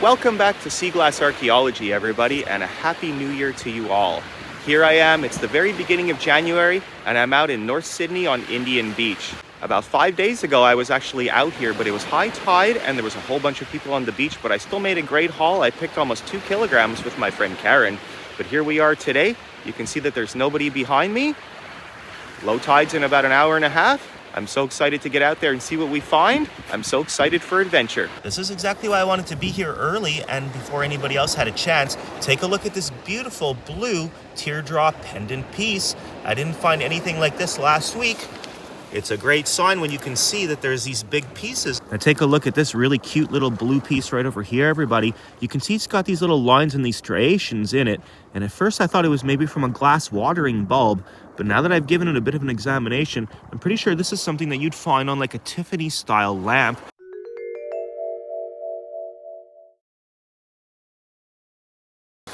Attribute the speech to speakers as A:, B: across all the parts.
A: Welcome back to Sea Glass Archaeology, everybody, and a happy new year to you all. Here I am, it's the very beginning of January, and I'm out in North Sydney on Indian Beach. About 5 days ago, I was actually out here, but it was high tide and there was a whole bunch of people on the beach, but I still made a great haul. I picked almost 2 kilograms with my friend Karen. But here we are today. You can see that there's nobody behind me. Low tide's in about an hour and a half. I'm so excited to get out there and see what we find. I'm so excited for adventure. This is exactly why I wanted to be here early and before anybody else had a chance. Take a look at this beautiful blue teardrop pendant piece. I didn't find anything like this last week. It's a great sign when you can see that there's these big pieces. Now take a look at this really cute little blue piece right over here, everybody. You can see it's got these little lines and these striations in it. And at first I thought it was maybe from a glass watering bulb. But now that I've given it a bit of an examination, I'm pretty sure this is something that you'd find on like a Tiffany style lamp.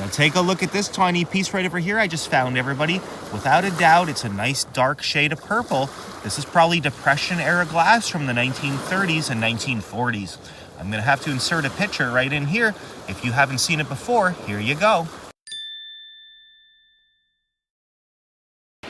A: Now take a look at this tiny piece right over here I just found, everybody. Without a doubt, it's a nice dark shade of purple. This is probably Depression era glass from the 1930s and 1940s. I'm gonna have to insert a picture right in here. If you haven't seen it before, here you go.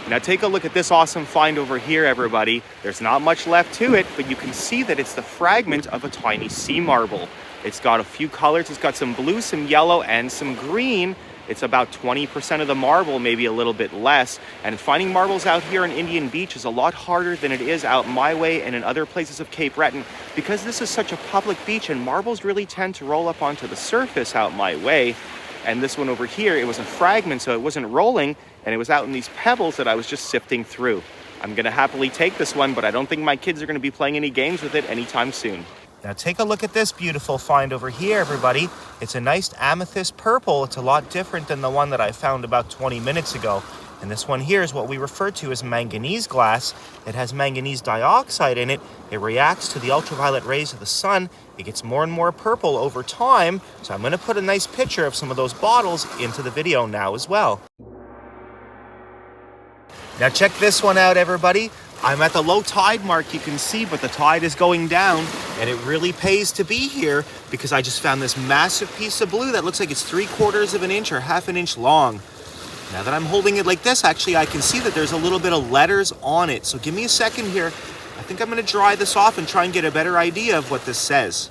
A: Now take a look at this awesome find over here, everybody. There's not much left to it, but you can see that it's the fragment of a tiny sea marble. It's got a few colors. It's got some blue, some yellow, and some green. It's about 20% of the marble, maybe a little bit less. And finding marbles out here on Indian Beach is a lot harder than it is out my way and in other places of Cape Breton, because this is such a public beach and marbles really tend to roll up onto the surface out my way. And this one over here, it was a fragment, so it wasn't rolling, and it was out in these pebbles that I was just sifting through. I'm gonna happily take this one, but I don't think my kids are gonna be playing any games with it anytime soon. Now take a look at this beautiful find over here, everybody. It's a nice amethyst purple. It's a lot different than the one that I found about 20 minutes ago. And this one here is what we refer to as manganese glass. It has manganese dioxide in it. It reacts to the ultraviolet rays of the sun. It gets more and more purple over time. So I'm gonna put a nice picture of some of those bottles into the video now as well. Now check this one out, everybody. I'm at the low tide mark, you can see, but the tide is going down, and it really pays to be here because I just found this massive piece of blue that looks like it's 3/4 of an inch or half an inch long. Now that I'm holding it like this, actually, I can see that there's a little bit of letters on it. So give me a second here. I think I'm gonna dry this off and try and get a better idea of what this says.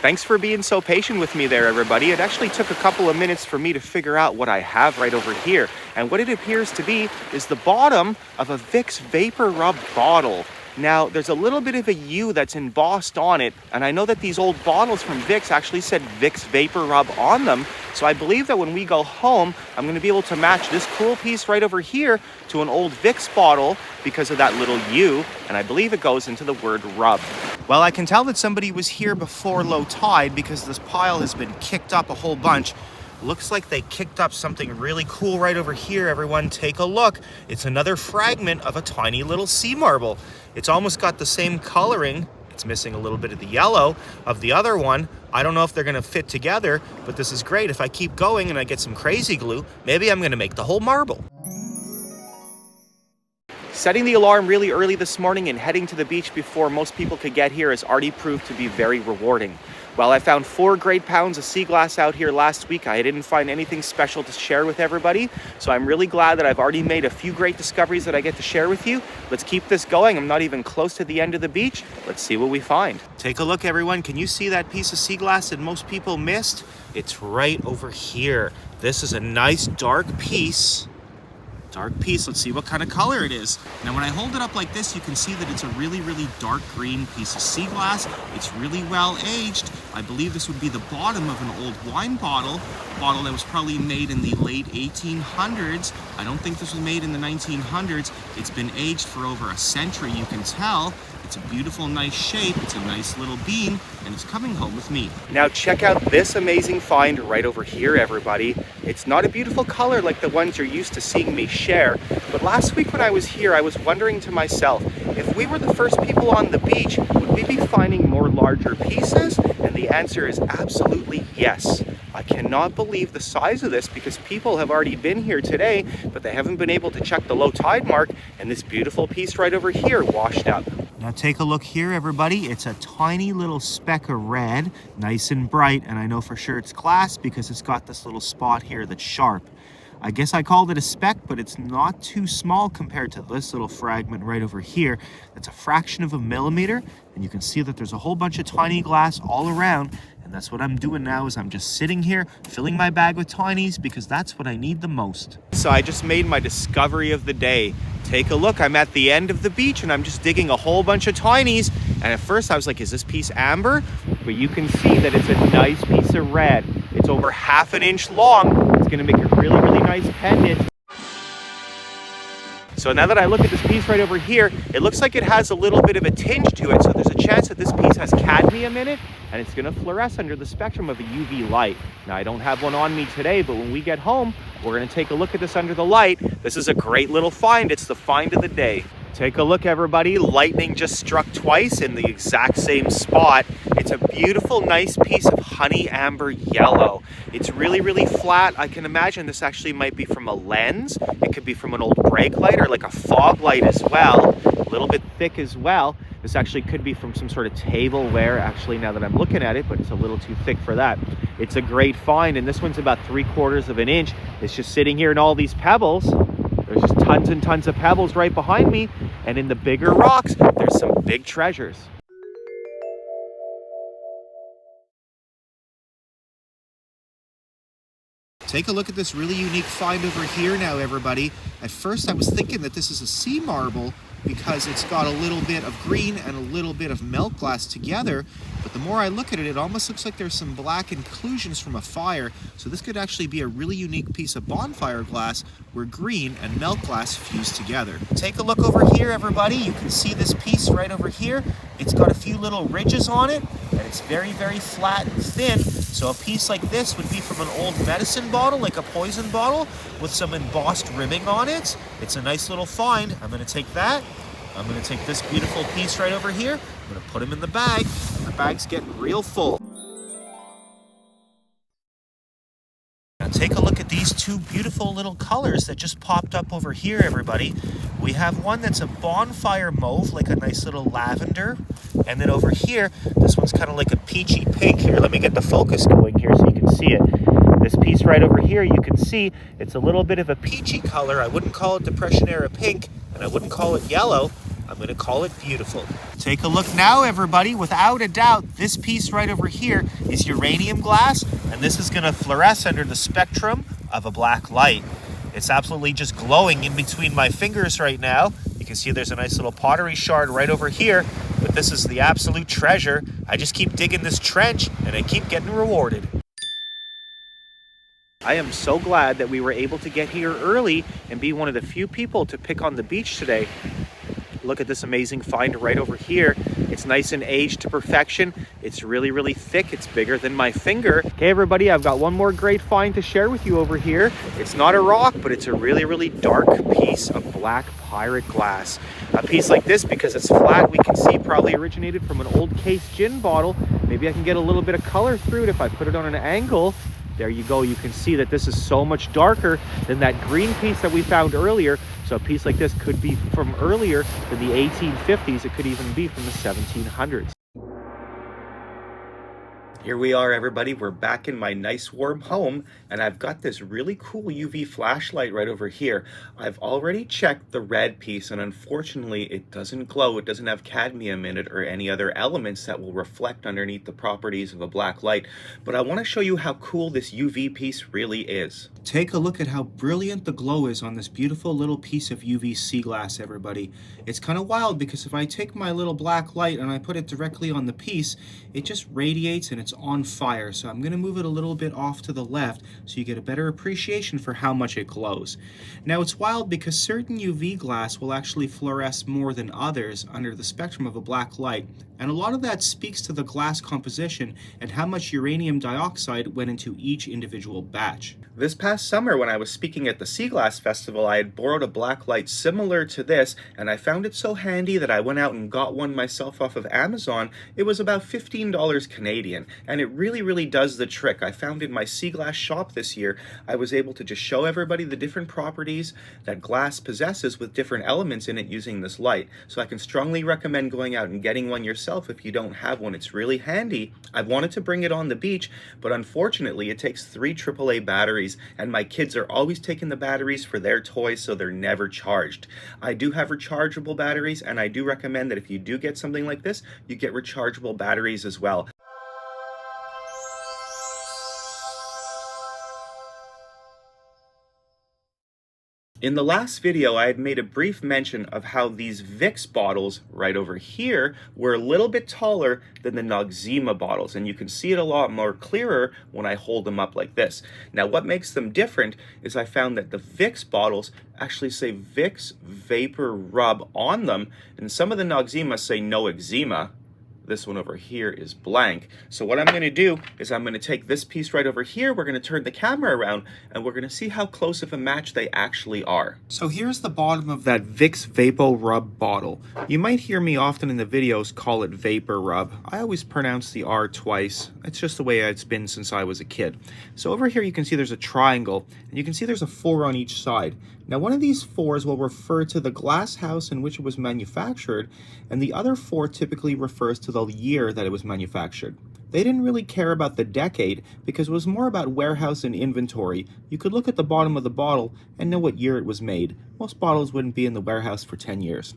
A: Thanks for being so patient with me there, everybody. It actually took a couple of minutes for me to figure out what I have right over here. And what it appears to be is the bottom of a Vicks Vapor Rub bottle. Now, there's a little bit of a U that's embossed on it, and I know that these old bottles from Vicks actually said Vicks Vapor Rub on them, so I believe that when we go home, I'm gonna be able to match this cool piece right over here to an old Vicks bottle because of that little U, and I believe it goes into the word rub. Well, I can tell that somebody was here before low tide because this pile has been kicked up a whole bunch. Looks like they kicked up something really cool right over here, everyone. Take a look. It's another fragment of a tiny little sea marble. It's almost got the same coloring. It's missing a little bit of the yellow of the other one. I don't know if they're gonna fit together, but this is great. If I keep going and I get some crazy glue, maybe I'm gonna make the whole marble. Setting the alarm really early this morning and heading to the beach before most people could get here has already proved to be very rewarding. While I found 4 great pounds of sea glass out here last week, I didn't find anything special to share with everybody. So I'm really glad that I've already made a few great discoveries that I get to share with you. Let's keep this going. I'm not even close to the end of the beach. Let's see what we find. Take a look, everyone. Can you see that piece of sea glass that most people missed? It's right over here. This is a nice dark piece. Let's see what kind of color it is. Now when I hold it up like this, you can see that it's a really, really dark green piece of sea glass. It's really well aged. I believe this would be the bottom of an old wine bottle that was probably made in the late 1800s. I don't think this was made in the 1900s. It's been aged for over a century, you can tell. It's a beautiful, nice shape. It's a nice little bean, and it's coming home with me. Now check out this amazing find right over here, everybody. It's not a beautiful color like the ones you're used to seeing me share, but last week when I was here, I was wondering to myself, if we were the first people on the beach, would we be finding more larger pieces? And the answer is absolutely yes. I cannot believe the size of this because people have already been here today, but they haven't been able to check the low tide mark, and this beautiful piece right over here washed up. Now take a look here, everybody. It's a tiny little speck of red, nice and bright, and I know for sure it's glass because it's got this little spot here that's sharp. I guess I called it a speck, but it's not too small compared to this little fragment right over here. That's a fraction of a millimeter, and you can see that there's a whole bunch of tiny glass all around, and that's what I'm doing now is I'm just sitting here filling my bag with tinies because that's what I need the most. So I just made my discovery of the day. Take a look, I'm at the end of the beach and I'm just digging a whole bunch of tinies. And at first I was like, is this piece amber? But you can see that it's a nice piece of red. It's over 1/2 inch long. It's gonna make a really, really nice pendant. So now that I look at this piece right over here, it looks like it has a little bit of a tinge to it. So there's a chance that this piece has cadmium in it and it's gonna fluoresce under the spectrum of a UV light. Now I don't have one on me today, but when we get home, we're gonna take a look at this under the light. This is a great little find. It's the find of the day. Take a look, everybody. Lightning just struck twice in the exact same spot. It's a beautiful, nice piece of honey amber yellow. It's really, really flat. I can imagine this actually might be from a lens. It could be from an old brake light or like a fog light as well. A little bit thick as well. This actually could be from some sort of tableware, actually, now that I'm looking at it, but it's a little too thick for that. It's a great find, and this one's about 3/4 of an inch. It's just sitting here in all these pebbles. There's just tons and tons of pebbles right behind me, and in the bigger rocks, there's some big treasures. Take a look at this really unique find over here now, everybody. At first I was thinking that this is a sea marble because it's got a little bit of green and a little bit of melt glass together, but the more I look at it, it almost looks like there's some black inclusions from a fire. So this could actually be a really unique piece of bonfire glass where green and melt glass fuse together. Take a look over here, everybody. You can see this piece right over here. It's got a few little ridges on it, and it's very, very flat and thin. So a piece like this would be from an old medicine bottle, like a poison bottle, with some embossed ribbing on it. It's a nice little find. I'm gonna take that. I'm gonna take this beautiful piece right over here. I'm gonna put them in the bag, and the bag's getting real full. Now take a look at these two beautiful little colors that just popped up over here, everybody. We have one that's a bonfire mauve, like a nice little lavender. And then over here, this one's kind of like a peachy pink. Here, let me get the focus going here so you can see it. This piece right over here, you can see it's a little bit of a peachy color. I wouldn't call it Depression era pink, and I wouldn't call it yellow. I'm gonna call it beautiful. Take a look now, everybody. Without a doubt, this piece right over here is uranium glass, and this is gonna fluoresce under the spectrum of a black light. It's absolutely just glowing in between my fingers right now. You can see there's a nice little pottery shard right over here, but this is the absolute treasure. I just keep digging this trench, and I keep getting rewarded. I am so glad that we were able to get here early and be one of the few people to pick on the beach today. Look at this amazing find right over here. It's nice and aged to perfection. It's really, really thick. It's bigger than my finger. Okay, everybody, I've got one more great find to share with you over here. It's not a rock, but it's a really, really dark piece of black pirate glass. A piece like this, because it's flat, we can see probably originated from an old case gin bottle. Maybe I can get a little bit of color through it if I put it on an angle. There you go. You can see that this is so much darker than that green piece that we found earlier. So a piece like this could be from earlier than the 1850s. It could even be from the 1700s. Here we are, everybody. We're back in my nice warm home, and I've got this really cool UV flashlight right over here. I've already checked the red piece, and unfortunately it doesn't glow. It doesn't have cadmium in it or any other elements that will reflect underneath the properties of a black light. But I want to show you how cool this UV piece really is. Take a look at how brilliant the glow is on this beautiful little piece of UV sea glass, everybody. It's kind of wild because if I take my little black light and I put it directly on the piece, it just radiates and it's on fire. So I'm going to move it a little bit off to the left so you get a better appreciation for how much it glows. Now it's wild because certain UV glass will actually fluoresce more than others under the spectrum of a black light, And a lot of that speaks to the glass composition and how much uranium dioxide went into each individual batch. This past summer when I was speaking at the Sea Glass Festival, I had borrowed a black light similar to this, and I found it so handy that I went out and got one myself off of Amazon. It was about $15 Canadian, and it really does the trick. I found in my Sea Glass shop this year, I was able to just show everybody the different properties that glass possesses with different elements in it using this light. So I can strongly recommend going out and getting one yourself if you don't have one. It's really handy. I've wanted to bring it on the beach, but unfortunately it takes 3 AAA batteries, and my kids are always taking the batteries for their toys, so they're never charged. I do have rechargeable batteries, and I do recommend that if you do get something like this, you get rechargeable batteries as well. In the last video, I had made a brief mention of how these Vicks bottles right over here were a little bit taller than the Noxzema bottles, and you can see it a lot more clearer when I hold them up like this. Now, what makes them different is I found that the Vicks bottles actually say Vicks Vapor Rub on them, and some of the Noxzema say no eczema. This one over here is blank. So what I'm going to do is I'm going to take this piece right over here, we're going to turn the camera around, and we're going to see how close of a match they actually are. So here's the bottom of that Vicks Vapor Rub bottle. You might hear me often in the videos call it Vapor Rub. I always pronounce the R twice. It's just the way it's been since I was a kid. So over here you can see there's a triangle, and you can see there's a 4 on each side. Now one of these 4s will refer to the glass house in which it was manufactured, and the other 4 typically refers to the year that it was manufactured. They didn't really care about the decade because it was more about warehouse and inventory. You could look at the bottom of the bottle and know what year it was made. Most bottles wouldn't be in the warehouse for 10 years.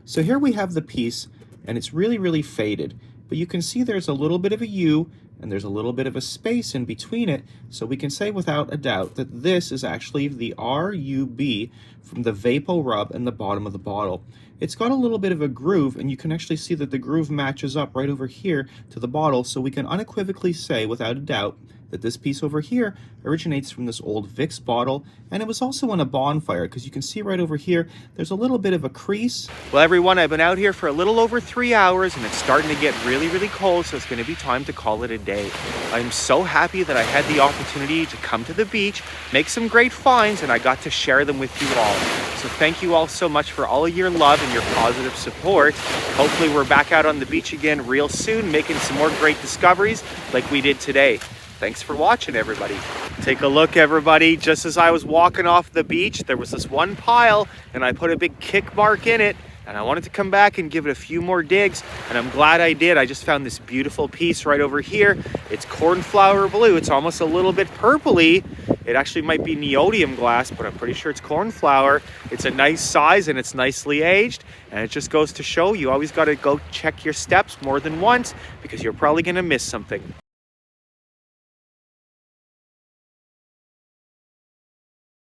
A: So here we have the piece, and it's really faded, but you can see there's a little bit of a U and there's a little bit of a space in between it, so we can say without a doubt that this is actually the RUB from the Vapor Rub in the bottom of the bottle. It's got a little bit of a groove, and you can actually see that the groove matches up right over here to the bottle, so we can unequivocally say without a doubt that this piece over here originates from this old Vicks bottle, and it was also in a bonfire, because you can see right over here there's a little bit of a crease. Well everyone, I've been out here for a little over 3 hours, and it's starting to get really cold, so it's going to be time to call it a day. I'm so happy that I had the opportunity to come to the beach, make some great finds, and I got to share them with you all. So thank you all so much for all of your love and your positive support. Hopefully we're back out on the beach again real soon, making some more great discoveries like we did today. Thanks for watching, everybody. Take a look, everybody. Just as I was walking off the beach, there was this one pile, and I put a big kick mark in it, and I wanted to come back and give it a few more digs, and I'm glad I did. I just found this beautiful piece right over here. It's cornflower blue. It's almost a little bit purpley. It actually might be neodymium glass, but I'm pretty sure it's cornflower. It's a nice size, and it's nicely aged, and it just goes to show you always got to go check your steps more than once, because you're probably going to miss something.